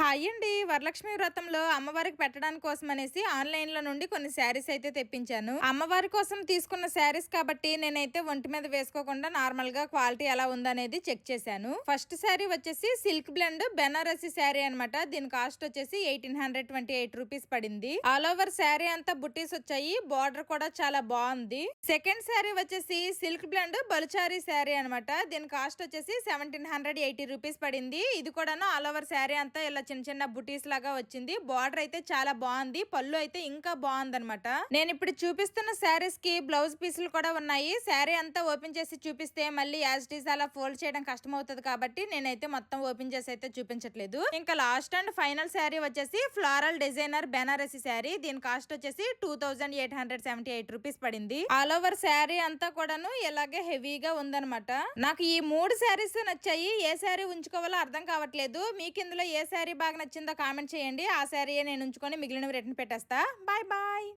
Hi అండి. వరలక్ష్మి వ్రతంలో అమ్మవారికి పెట్టడానికి కోసం అనేసి ఆన్లైన్ లో నుండి కొన్ని శారీస్ అయితే తెప్పించాను. అమ్మవారి కోసం తీసుకున్న శారీస్ కాబట్టి నేనైతే ఒంటి మీద వేసుకోకుండా నార్మల్ గా క్వాలిటీ ఎలా ఉందనేది చెక్ చేశాను. ఫస్ట్ శారీ వచ్చేసి సిల్క్ బ్లెండ్ బెనారసి శారీ అనమాట. దీని కాస్ట్ వచ్చేసి 1828 రూపీస్ పడింది. ఆల్ ఓవర్ శారీ అంతా బుట్టీస్ వచ్చాయి. బార్డర్ కూడా చాలా బాగుంది. సెకండ్ శారీ వచ్చేసి సిల్క్ బ్లెండ్ బలుచారి శారీ అనమాట. దీని కాస్ట్ వచ్చేసి 1780 రూపీస్ పడింది. ఇది కూడాను ఆల్ ఓవర్ శారీ అంతా ఇలా చిన్న చిన్న బుటీస్ లాగా వచ్చింది. బార్డర్ అయితే చాలా బాగుంది. పళ్ళు అయితే ఇంకా బాగుంది అనమాట. నేను ఇప్పుడు చూపిస్తున్న శారీస్ కి బ్లౌజ్ పీసులు కూడా ఉన్నాయి. శారీ అంతా ఓపెన్ చేసి చూపిస్తే మళ్ళీ యాజ్ ఇట్ ఈస్ అలా ఫోల్డ్ చేయడం కష్టం అవుతుంది కాబట్టి నేనైతే మొత్తం ఓపెన్ చేసి అయితే చూపించట్లేదు. ఇంకా లాస్ట్ అండ్ ఫైనల్ శారీ వచ్చేసి ఫ్లోరల్ డిజైనర్ బెనారసి శారీ. దీని కాస్ట్ వచ్చేసి 2878 రూపీస్ పడింది. ఆల్ ఓవర్ శారీ అంతా కూడాను ఇలాగే హెవీగా ఉందన్నమాట. నాకు ఈ 3 శారీస్ నచ్చాయి. ఏ శారీ ఉంచుకోవాలో అర్థం కావట్లేదు. మీకు ఇందులో ఏ శారీ బాగా నచ్చిందో కామెంట్ చేయండి. ఆ శారీ నేను ఉంచుకొని మిగిలినవి రిటర్న్ పెట్టేస్తా. Bye bye.